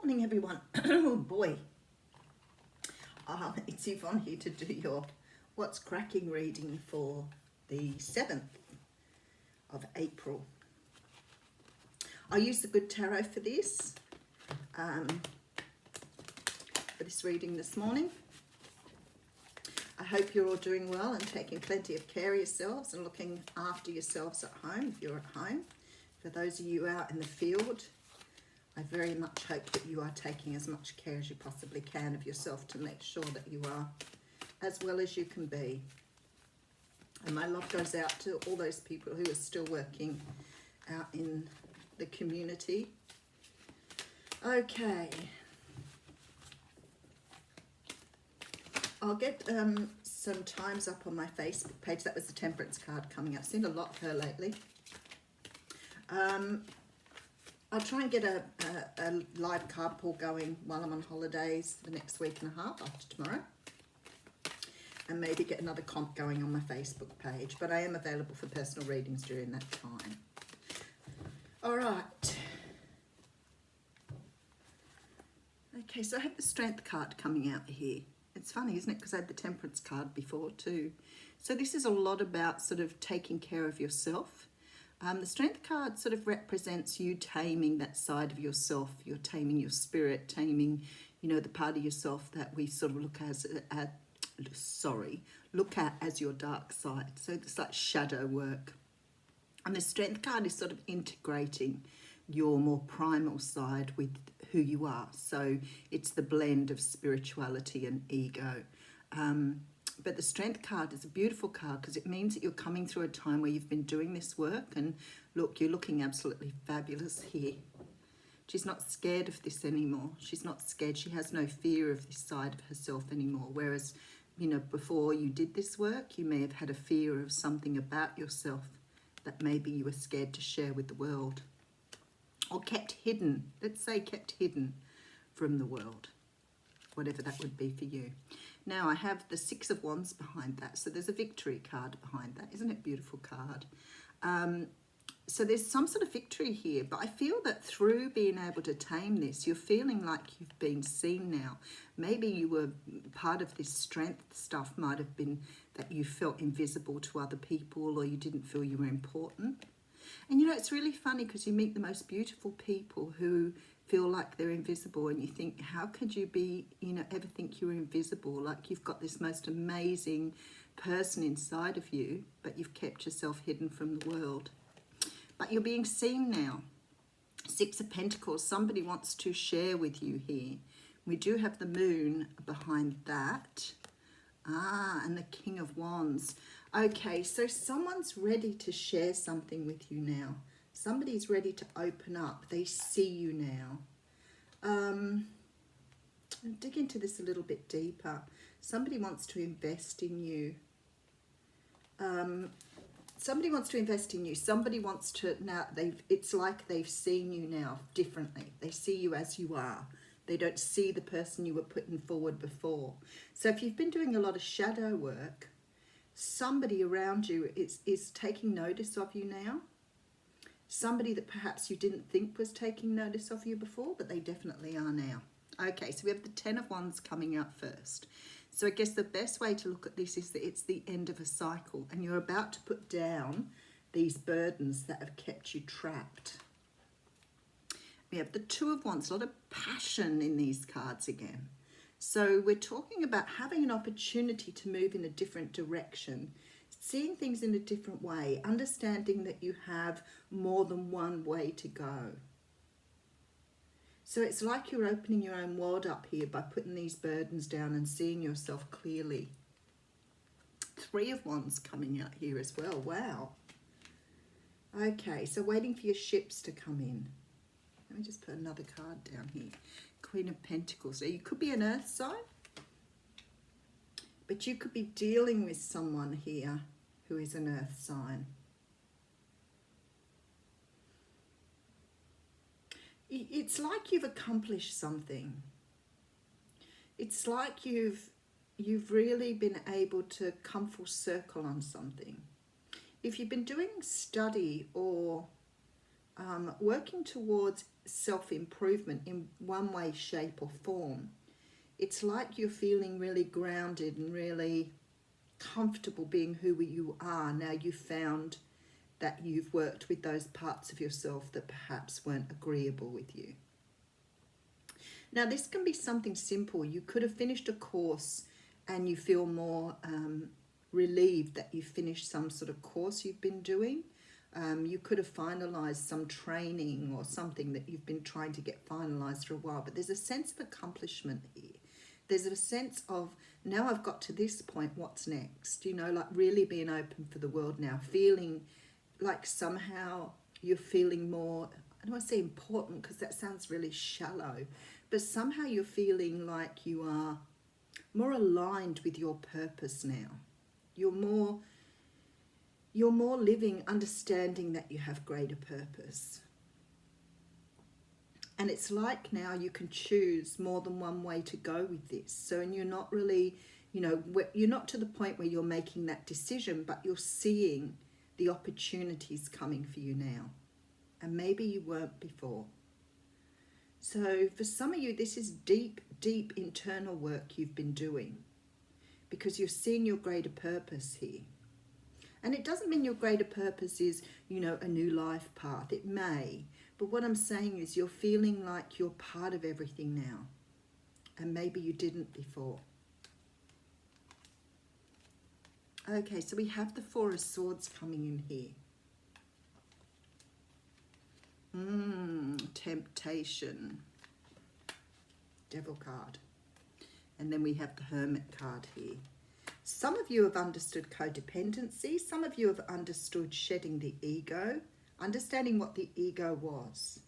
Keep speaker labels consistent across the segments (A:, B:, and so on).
A: morning, everyone. Oh boy, it's Yvonne here to do your What's Cracking reading for the 7th of April. I used the Good Tarot for this reading this morning. I hope you're all doing well and taking plenty of care of yourselves and looking after yourselves at home if you're at home. For those of you out in the field, I very much hope that you are taking as much care as you possibly can of yourself to make sure that you are as well as you can be. And my love goes out to all those people who are still working out in the community. Okay. I'll get some times up on my Facebook page. That was the Temperance card coming up. I've seen a lot of her lately. I'll try and get a live card pull going while I'm on holidays for the next week and a half after tomorrow. And maybe get another comp going on my Facebook page. But I am available for personal readings during that time. All right. Okay, so I have the Strength card coming out here. It's funny, isn't it? Because I had the Temperance card before too. So this is a lot about sort of taking care of yourself. The Strength card sort of represents you taming that side of yourself. You're taming your spirit, taming, you know, the part of yourself that we sort of look at as your dark side. So it's like shadow work. And the Strength card is sort of integrating your more primal side with who you are. So it's the blend of spirituality and ego. But the Strength card is a beautiful card because it means that you're coming through a time where you've been doing this work, and look, you're looking absolutely fabulous here. She's not scared of this anymore. She's not scared. She has no fear of this side of herself anymore. Whereas, you know, before you did this work, you may have had a fear of something about yourself that maybe you were scared to share with the world. Or kept hidden. Let's say kept hidden from the world. Whatever that would be for you. Now I have the Six of Wands behind that. So there's a victory card behind that. Isn't it a beautiful card? So there's some sort of victory here. But I feel that through being able to tame this, you're feeling like you've been seen now. Maybe you were part of this strength stuff might have been that you felt invisible to other people, or you didn't feel you were important. And you know, it's really funny because you meet the most beautiful people who feel like they're invisible, and you think, how could you be, you know, ever think you're invisible? Like you've got this most amazing person inside of you, but you've kept yourself hidden from the world. But you're being seen now. Six of Pentacles, somebody wants to share with you here. We do have the Moon behind that. And the King of Wands. Okay, so someone's ready to share something with you now. Somebody's ready to open up. They see you now. I'll dig into this a little bit deeper. Somebody wants to invest in you. Somebody wants to invest in you. Somebody wants to, now it's like they've seen you now differently. They see you as you are. They don't see the person you were putting forward before. So if you've been doing a lot of shadow work, somebody around you is taking notice of you now. Somebody that perhaps you didn't think was taking notice of you before, but they definitely are now. Okay, so we have the Ten of Wands coming out first. So I guess the best way to look at this is that it's the end of a cycle, and you're about to put down these burdens that have kept you trapped. We have the Two of Wands, a lot of passion in these cards again. So we're talking about having an opportunity to move in a different direction, seeing things in a different way, understanding that you have more than one way to go. So it's like you're opening your own world up here by putting these burdens down and seeing yourself clearly. Three of Wands coming out here as well. Wow. Okay, so waiting for your ships to come in. Let me just put another card down here. Queen of Pentacles. So you could be an earth sign, but you could be dealing with someone here who is an earth sign. It's like you've accomplished something. It's like you've really been able to come full circle on something. If you've been doing study or working towards self-improvement in one way, shape or form. It's like you're feeling really grounded and really comfortable being who you are. Now you've found that you've worked with those parts of yourself that perhaps weren't agreeable with you. Now this can be something simple. You could have finished a course and you feel more relieved that you finished some sort of course you've been doing. You could have finalized some training or something that you've been trying to get finalized for a while, but there's a sense of accomplishment here. There's a sense of, now I've got to this point, what's next? You know, like really being open for the world now, feeling like somehow you're feeling more, I don't want to say important because that sounds really shallow, but somehow you're feeling like you are more aligned with your purpose now. You're more living, understanding that you have greater purpose. And it's like now you can choose more than one way to go with this. So, and you're not really, you know, you're not to the point where you're making that decision, but you're seeing the opportunities coming for you now. And maybe you weren't before. So for some of you, this is deep, deep internal work you've been doing because you're seeing your greater purpose here. And it doesn't mean your greater purpose is, you know, a new life path. It may. But what I'm saying is you're feeling like you're part of everything now. And maybe you didn't before. Okay, so we have the Four of Swords coming in here. Temptation. Devil card. And then we have the Hermit card here. Some of you have understood codependency. Some of you have understood shedding the ego, understanding what the ego was.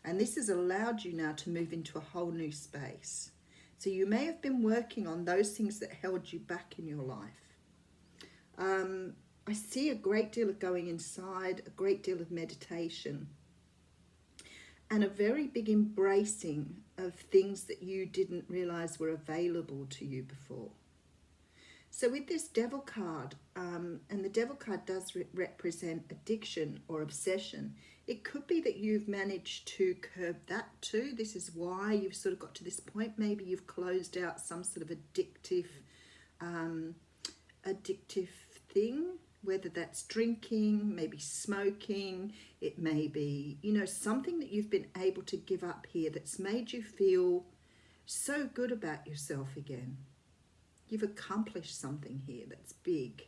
A: And this has allowed you now to move into a whole new space. So you may have been working on those things that held you back in your life. I see a great deal of going inside, a great deal of meditation, and a very big embracing of things that you didn't realize were available to you before. So with this Devil card, and the Devil card does represent addiction or obsession, it could be that you've managed to curb that too. This is why you've sort of got to this point. Maybe you've closed out some sort of addictive thing, whether that's drinking, maybe smoking, it may be, you know, something that you've been able to give up here that's made you feel so good about yourself again. You've accomplished something here that's big.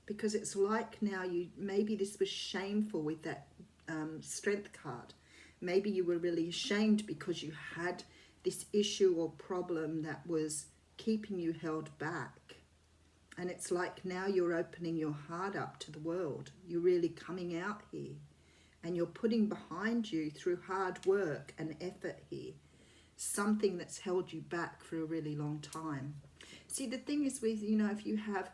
A: Because it's like now maybe this was shameful with that Strength card. Maybe you were really ashamed because you had this issue or problem that was keeping you held back. And it's like now you're opening your heart up to the world. You're really coming out here. And you're putting behind you through hard work and effort here something that's held you back for a really long time. See, the thing is with, you know, if you have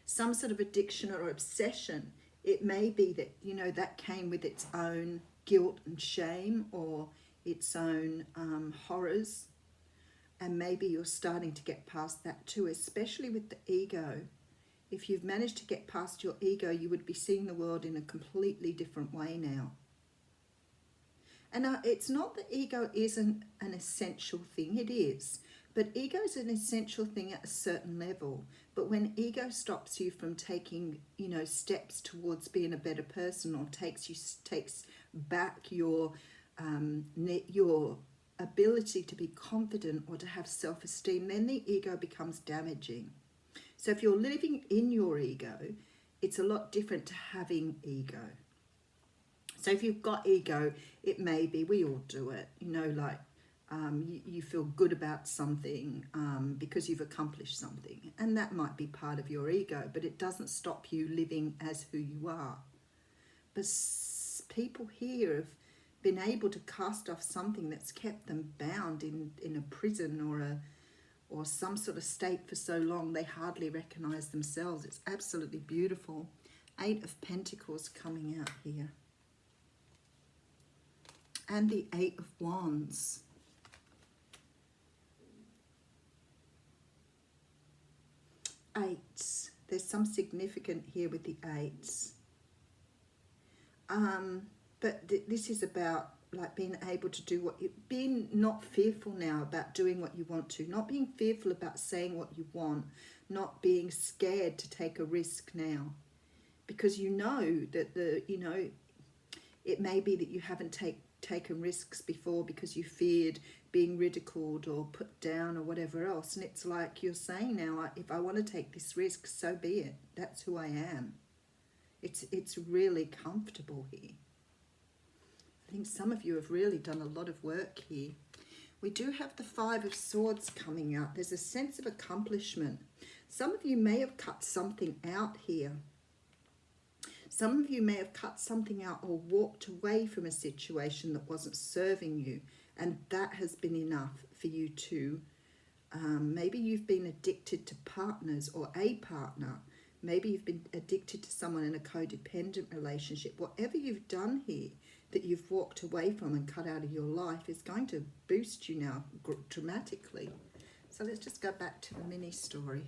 A: some sort of addiction or obsession, it may be that, you know, that came with its own guilt and shame or its own horrors. And maybe you're starting to get past that too, especially with the ego. If you've managed to get past your ego, you would be seeing the world in a completely different way now. And it's not that ego isn't an essential thing, it is. But ego is an essential thing at a certain level. But when ego stops you from taking, you know, steps towards being a better person, or takes back your ability to be confident or to have self-esteem, then the ego becomes damaging. So if you're living in your ego, it's a lot different to having ego. So if you've got ego, it may be, we all do it, you know, like you feel good about something because you've accomplished something. And that might be part of your ego, but it doesn't stop you living as who you are. But people here have been able to cast off something that's kept them bound in a prison or some sort of state for so long they hardly recognize themselves. It's absolutely beautiful. 8 of Pentacles coming out here. And the 8 of Wands. Eights. There's some significant here with the eights. But this is about like being able to do what you, being not fearful now about doing what you want to, not being fearful about saying what you want, not being scared to take a risk now, because you know that it may be that you haven't taken risks before because you feared being ridiculed or put down or whatever else, and it's like you're saying now, if I want to take this risk, so be it. That's who I am. It's really comfortable here. I think some of you have really done a lot of work here. We do have the Five of Swords coming out. There's a sense of accomplishment. Some of you may have cut something out here. Some of you may have cut something out or walked away from a situation that wasn't serving you, and that has been enough for you to, maybe you've been addicted to partners or a partner. Maybe you've been addicted to someone in a codependent relationship. Whatever you've done here that you've walked away from and cut out of your life is going to boost you now dramatically. So let's just go back to the mini story.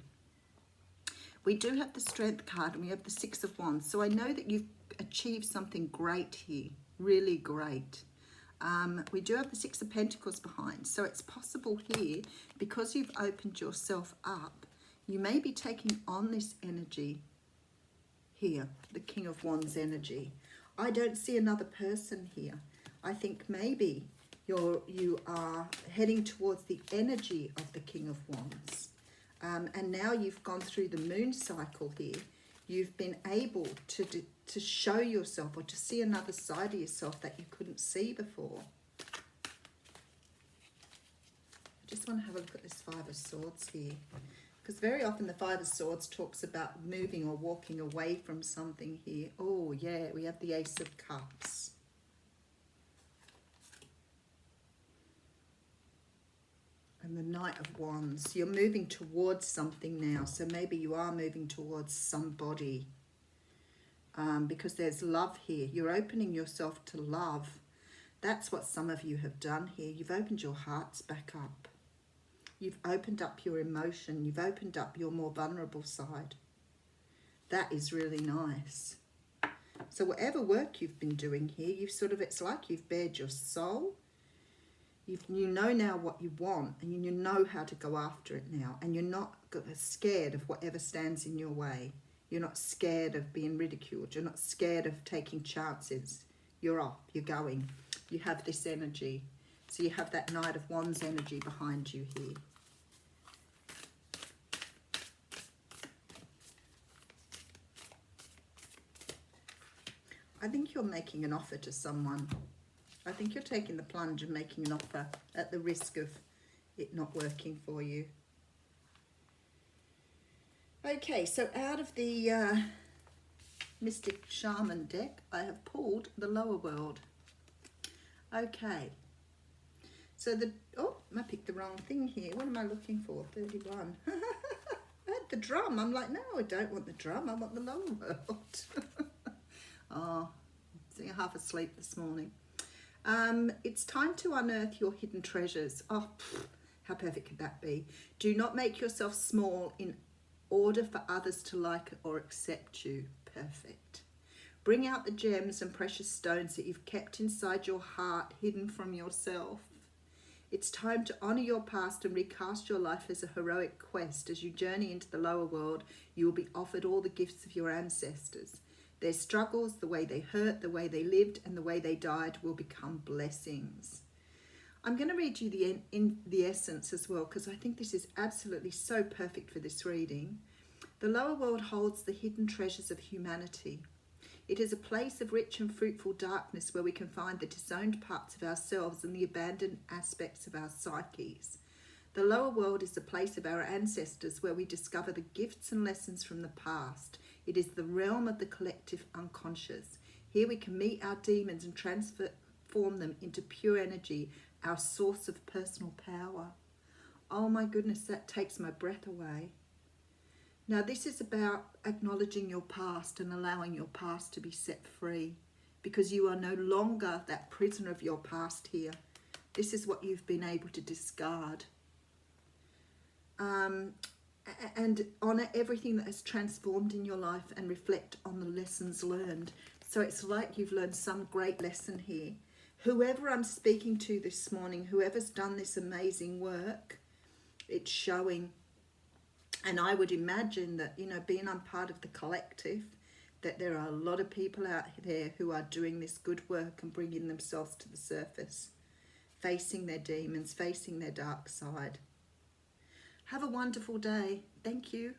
A: We do have the Strength card and we have the Six of Wands. So I know that you've achieved something great here, really great. We do have the Six of Pentacles behind. So it's possible here, because you've opened yourself up, you may be taking on this energy here, the King of Wands energy. I don't see another person here. I think maybe you are heading towards the energy of the King of Wands. And now you've gone through the moon cycle here. You've been able to show yourself or to see another side of yourself that you couldn't see before. I just want to have a look at this Five of Swords here. Because very often the Five of Swords talks about moving or walking away from something here. Oh, yeah, we have the Ace of Cups. And the Knight of Wands. You're moving towards something now. So maybe you are moving towards somebody. Because there's love here. You're opening yourself to love. That's what some of you have done here. You've opened your hearts back up. You've opened up your emotion. You've opened up your more vulnerable side. That is really nice. So whatever work you've been doing here, you've it's like you've bared your soul. You know now what you want, and you know how to go after it now. And you're not scared of whatever stands in your way. You're not scared of being ridiculed. You're not scared of taking chances. You're off. You're going. You have this energy. So you have that Knight of Wands energy behind you here. I think you're making an offer to someone. I think you're taking the plunge and making an offer at the risk of it not working for you. Okay, so out of the Mystic Shaman deck, I have pulled the Lower World. Okay. So I picked the wrong thing here. What am I looking for? 31. I had the drum. I'm like, no, I don't want the drum. I want the Lower World. Oh, I'm half asleep this morning. It's time to unearth your hidden treasures. Oh, how perfect could that be? Do not make yourself small in order for others to like or accept you. Perfect. Bring out the gems and precious stones that you've kept inside your heart, hidden from yourself. It's time to honour your past and recast your life as a heroic quest. As you journey into the lower world, you will be offered all the gifts of your ancestors. Their struggles, the way they hurt, the way they lived, and the way they died will become blessings. I'm going to read you the essence as well, because I think this is absolutely so perfect for this reading. The lower world holds the hidden treasures of humanity. It is a place of rich and fruitful darkness where we can find the disowned parts of ourselves and the abandoned aspects of our psyches. The lower world is the place of our ancestors where we discover the gifts and lessons from the past. It is the realm of the collective unconscious. Here we can meet our demons and transform them into pure energy, our source of personal power. Oh my goodness, that takes my breath away. Now this is about acknowledging your past and allowing your past to be set free, because you are no longer that prisoner of your past here. This is what you've been able to discard. And honour everything that has transformed in your life and reflect on the lessons learned. So it's like you've learned some great lesson here. Whoever I'm speaking to this morning, whoever's done this amazing work, it's showing. And I would imagine that, you know, being I'm part of the collective, that there are a lot of people out there who are doing this good work and bringing themselves to the surface, facing their demons, facing their dark side. Have a wonderful day. Thank you.